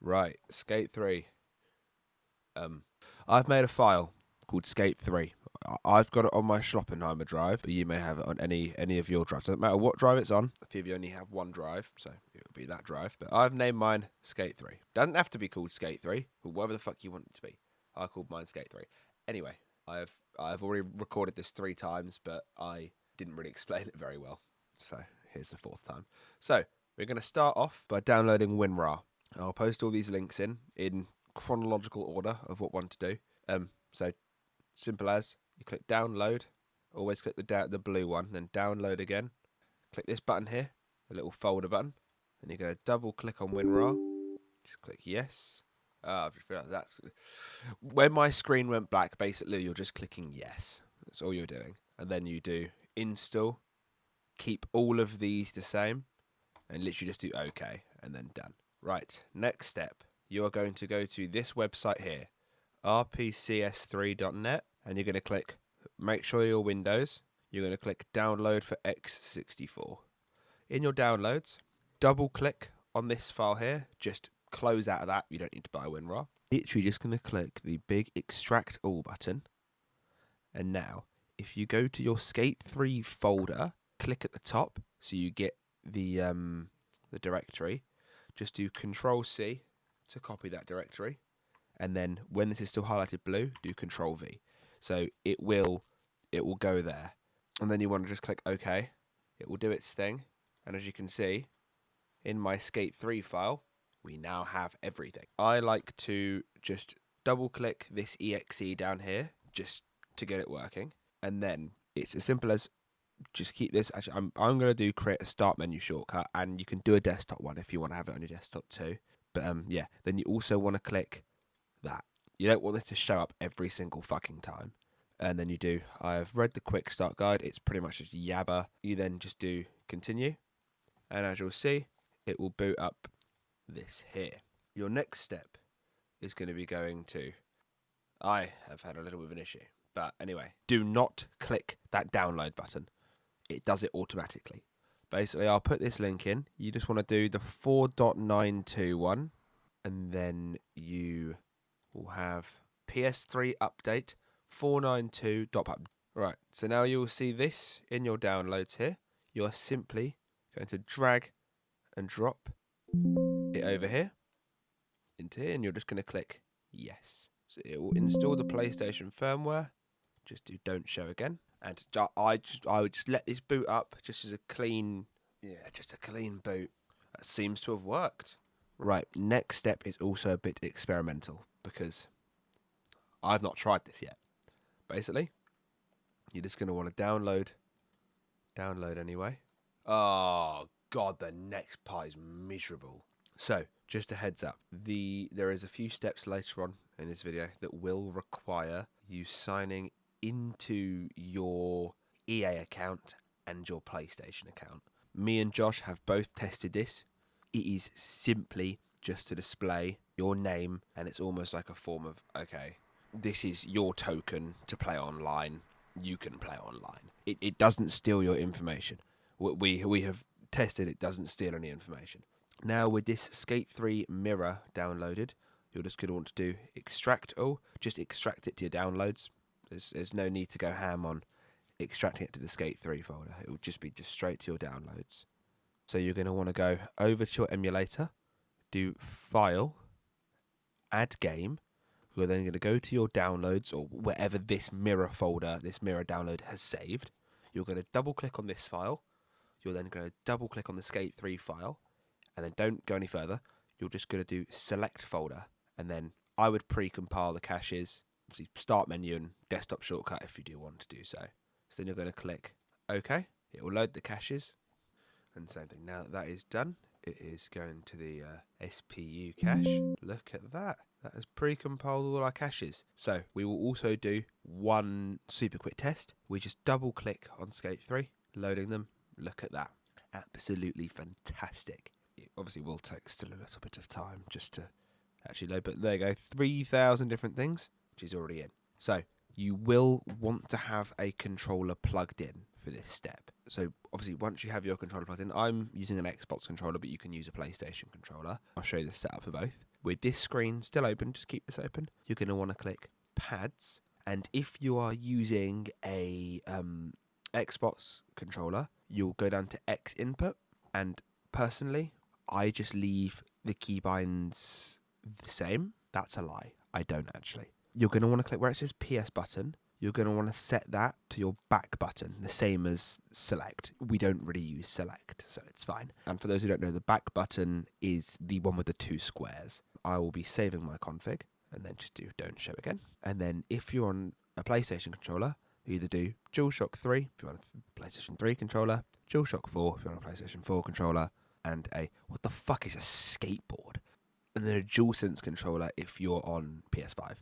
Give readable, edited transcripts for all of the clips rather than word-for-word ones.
Right, Skate 3. I've made a file called Skate 3. I've got it on my Schloppenheimer drive, but you may have it on any of your drives. Doesn't matter what drive it's on. A few of you only have one drive, so it'll be that drive. But I've named mine Skate 3. Doesn't have to be called Skate 3, but whatever the fuck you want it to be. I called mine Skate 3. Anyway, I've already recorded this 3 times, but I didn't really explain it very well. So here's the 4th time. So we're going to start off by downloading WinRAR. I'll post all these links in chronological order of what one to do. So simple as you click download, always click the blue one, then download again. Click this button here, the little folder button, and you're going to double click on WinRAR. Just click yes. I've just realised that's when my screen went black. Basically, you're just clicking yes. That's all you're doing, and then you do install. Keep all of these the same, and literally just do OK, and then done. Right, next step. You are going to go to this website here, RPCS3.net, and you're going to click, make sure you're Windows, you're going to click download for x64. In your downloads, double click on this file here, just close out of that, you don't need to buy WinRAR. Literally just going to click the big extract all button, and now, if you go to your Skate 3 folder, click at the top, so you get the directory, just do Control-C to copy that directory, and then when this is still highlighted blue, do Control-V. So it will go there, and then you want to just click OK. It will do its thing, and as you can see, in my Skate 3 file, we now have everything. I like to just double-click this exe down here, just to get it working, and then it's as simple as just keep this. Actually, I'm going to do create a start menu shortcut, and you can do a desktop one if you want to have it on your desktop too. But yeah, then you also want to click that. You don't want this to show up every single fucking time. And then you do, I've read the quick start guide. It's pretty much just yabba. You then just do continue. And as you'll see, it will boot up this here. Your next step is going to be going to, I have had a little bit of an issue. But anyway, do not click that download button. It does it automatically. Basically, I'll put this link in. You just want to do the 4.92 one, and then you will have PS3 update 492.pub. Right, so now you'll see this in your downloads here. You're simply going to drag and drop it over here into here, and you're just going to click yes. So it will install the PlayStation firmware. Just do don't show again. And I would just let this boot up just as a clean, just a clean boot. That seems to have worked. Right, next step is also a bit experimental because I've not tried this yet. Basically, you're just going to want to download anyway. Oh, God, the next part is miserable. So, just a heads up, there is a few steps later on in this video that will require you signing into your EA account and your PlayStation account. Me and Josh have both tested this. It is simply just to display your name, and it's almost like a form of, okay, this is your token to play online. You can play online. It doesn't steal your information. We have tested it doesn't steal any information. Now with this Skate 3 mirror downloaded, you're just going to want to do extract all. Just extract it to your downloads. There's no need to go ham on extracting it to the Skate 3 folder. It will just be straight to your downloads. So you're going to want to go over to your emulator, do File, Add Game. You're then going to go to your downloads or wherever this mirror folder, this mirror download has saved. You're going to double click on this file. You're then going to double click on the Skate 3 file, and then don't go any further. You're just going to do Select Folder, and then I would pre-compile the caches. Obviously, start menu and desktop shortcut if you do want to do so. So then you're going to click OK. It will load the caches. And same thing. Now that is done, it is going to the SPU cache. Look at that. That has pre-compiled all our caches. So we will also do one super quick test. We just double click on Skate 3, loading them. Look at that. Absolutely fantastic. It obviously will take still a little bit of time just to actually load, but there you go. 3,000 different things, which is already in. So you will want to have a controller plugged in for this step. So obviously once you have your controller plugged in, I'm using an Xbox controller, but you can use a PlayStation controller. I'll show you the setup for both. with this screen still open, just keep this open, you're going to want to click pads. And if you are using a Xbox controller, you'll go down to X input. And personally, I just leave the keybinds the same. That's a lie. I don't actually. You're going to want to click where it says PS button. You're going to want to set that to your back button, the same as select. We don't really use select, so it's fine. And for those who don't know, the back button is the one with the 2 squares. I will be saving my config and then just do don't show again. And then if you're on a PlayStation controller, you either do DualShock 3 if you're on a PlayStation 3 controller, DualShock 4 if you're on a PlayStation 4 controller, and what the fuck is a skateboard? And then a DualSense controller if you're on PS5.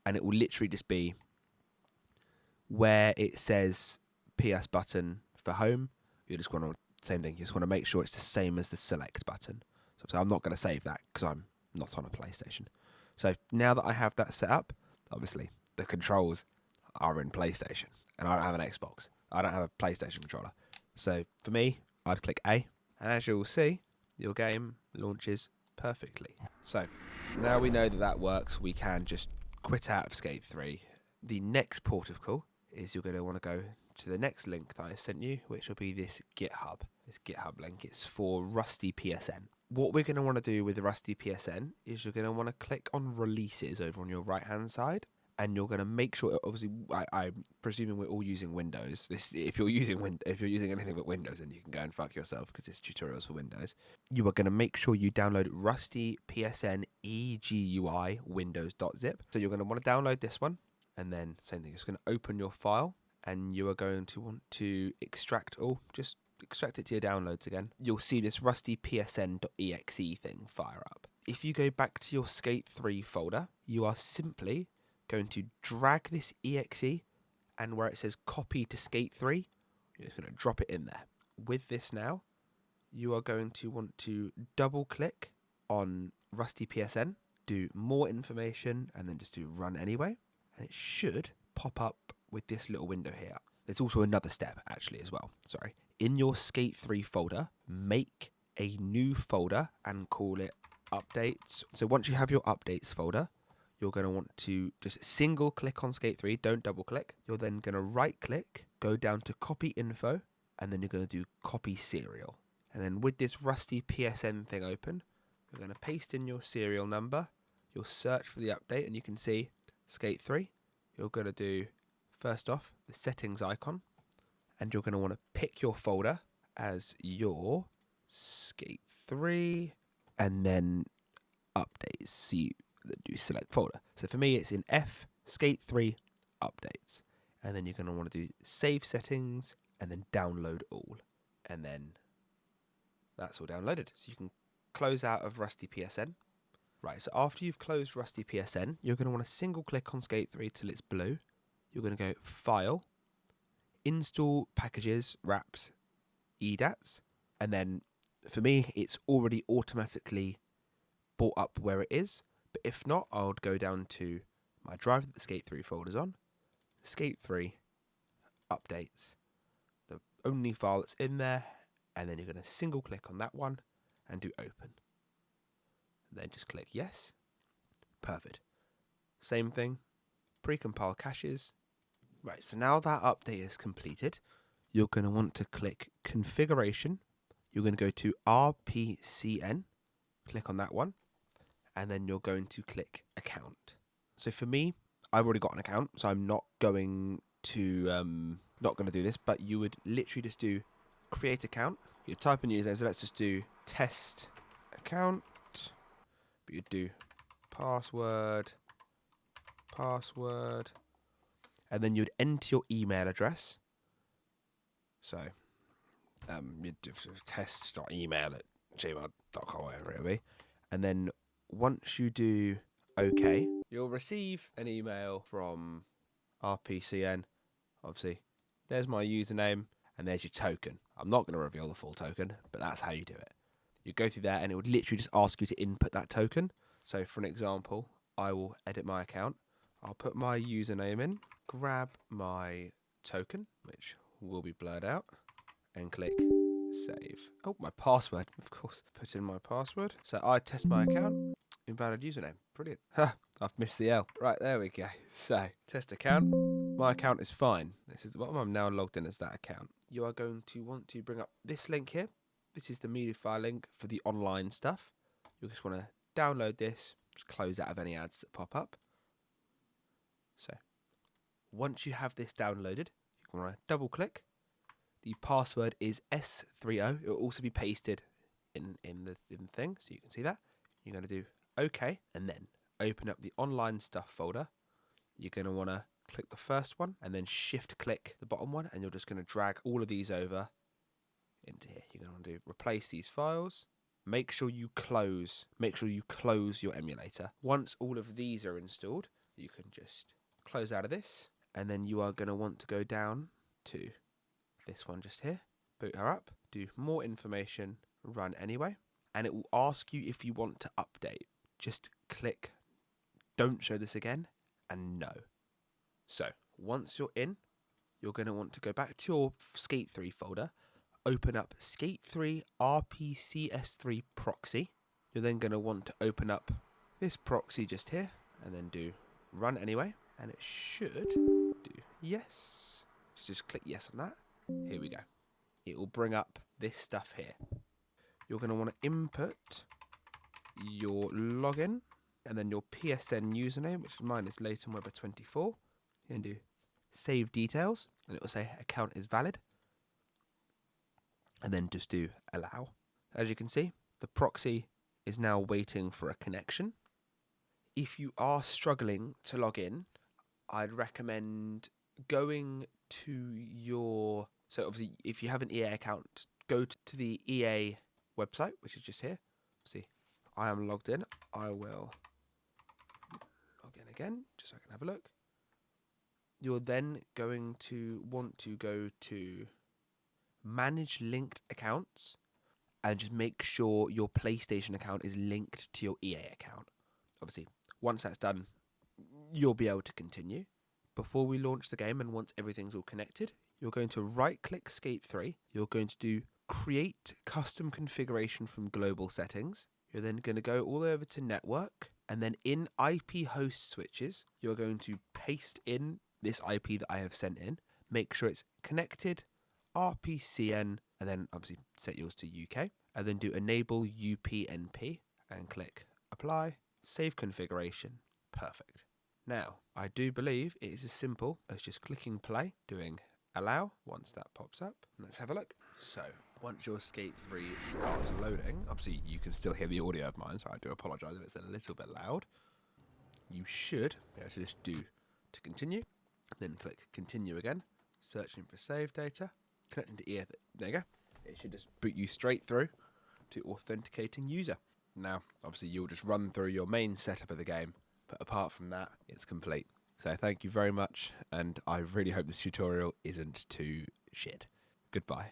And it will literally just be where it says PS button for home, you just want to, same thing, you just want to make sure it's the same as the select button. So I'm not going to save that because I'm not on a PlayStation. So now that I have that set up, obviously the controls are in PlayStation and I don't have an Xbox. I don't have a PlayStation controller. So for me, I'd click A, and as you'll see, your game launches perfectly. So now we know that that works, we can just quit out of Skate 3. The next port of call is you're going to want to go to the next link that I sent you, which will be this GitHub link. It's for Rusty PSN. What we're going to want to do with the Rusty PSN is you're going to want to click on releases over on your right hand side, and you're going to make sure, obviously, I'm presuming we're all using Windows. If you're using anything but Windows, then you can go and fuck yourself because it's tutorials for Windows. You are going to make sure you download Rusty PSN EGUI Windows.zip. So you're going to want to download this one, and then same thing. You're just going to open your file, and you are going to want to extract all. Just extract it to your downloads again. You'll see this Rusty PSN.exe thing fire up. If you go back to your Skate 3 folder, you are simply going to drag this exe, and where it says copy to Skate 3, you're just going to drop it in there. With this now, you are going to want to double click on Rusty PSN, do more information, and then just do run anyway. And it should pop up with this little window here. There's also another step actually as well. Sorry. In your Skate 3 folder, make a new folder and call it updates. So once you have your updates folder, you're going to want to just single click on Skate 3, don't double click. You're then going to right click, go down to copy info, and then you're going to do copy serial. And then with this Rusty PSN thing open, you're going to paste in your serial number, you'll search for the update, and you can see Skate 3. You're going to do, first off, the settings icon, and you're going to want to pick your folder as your Skate 3, and then updates. See, do select folder. So for me, it's in F, Skate 3, updates. And then you're going to want to do save settings, and then download all. And then that's all downloaded. So you can close out of Rusty PSN. Right, so after you've closed Rusty PSN, you're going to want to single click on Skate 3 till it's blue. You're going to go File, Install Packages, Wraps, EDATs. And then for me, it's already automatically brought up where it is. But if not, I would go down to my drive that the Skate 3 folder's on. Skate 3, updates, the only file that's in there. And then you're going to single click on that one and do open. Then just click yes. Perfect. Same thing, precompile caches. Right, so now that update is completed, you're going to want to click configuration. You're going to go to RPCN, click on that one, and then you're going to click account. So for me, I've already got an account, so I'm not going to do this, but you would literally just do create account. You type in username, so let's just do test account. But you'd do password, and then you'd enter your email address. So you'd do test.email@gmail.com, whatever it'll be. And then once you do OK, you'll receive an email from RPCN. Obviously, there's my username and there's your token. I'm not going to reveal the full token, but that's how you do it. You go through there and it would literally just ask you to input that token. So for an example, I will edit my account. I'll put my username in, grab my token, which will be blurred out, and click save. Oh, my password, of course. Put in my password. So I test my account. Invalid username. Brilliant. Ha! I've missed the L. Right, there we go. So, test account. My account is fine. This is the bottom. I'm now logged in as that account. You are going to want to bring up this link here. This is the media file link for the online stuff. You just want to download this. Just close out of any ads that pop up. So, once you have this downloaded, you want to double click. The password is S30. It will also be pasted in the thing, so you can see that. You're going to do OK, and then open up the online stuff folder. You're going to want to click the first one, and then shift click the bottom one, and you're just going to drag all of these over into here. You're going to want to replace these files. Make sure you close your emulator. Once all of these are installed, you can just close out of this, and then you are going to want to go down to this one just here, boot her up, do more information, run anyway, and it will ask you if you want to update. Just click don't show this again and no. So once you're in, you're going to want to go back to your Skate 3 folder, open up Skate 3 RPCS3 proxy. You're then going to want to open up this proxy just here and then do run anyway, and it should do yes. Just click yes on that. Here we go. It will bring up this stuff here. You're going to want to input your login and then your PSN username, which mine is LaytonWeber24. You can do save details, and it will say account is valid. And then just do allow. As you can see, the proxy is now waiting for a connection. If you are struggling to log in, I'd recommend going to your... So obviously, if you have an EA account, just go to the EA website, which is just here. See, I am logged in. I will log in again, just so I can have a look. You're then going to want to go to Manage Linked Accounts and just make sure your PlayStation account is linked to your EA account. Obviously, once that's done, you'll be able to continue. Before we launch the game and once everything's all connected, you're going to right-click Skate 3. You're going to do Create Custom Configuration from Global Settings. You're then going to go all the way over to Network. And then in IP host switches, you're going to paste in this IP that I have sent in. Make sure it's connected, RPCN, and then obviously set yours to UK. And then do Enable UPnP and click Apply. Save configuration. Perfect. Now, I do believe it is as simple as just clicking play, doing allow once that pops up. Let's have a look. So, once your Skate 3 starts loading, obviously you can still hear the audio of mine, so I do apologise if it's a little bit loud. You should be able to just do to continue, then click continue again, searching for save data, connecting to EA. There you go. It should just boot you straight through to authenticating user. Now, obviously you'll just run through your main setup of the game, but apart from that, it's complete. So thank you very much, and I really hope this tutorial isn't too shit. Goodbye.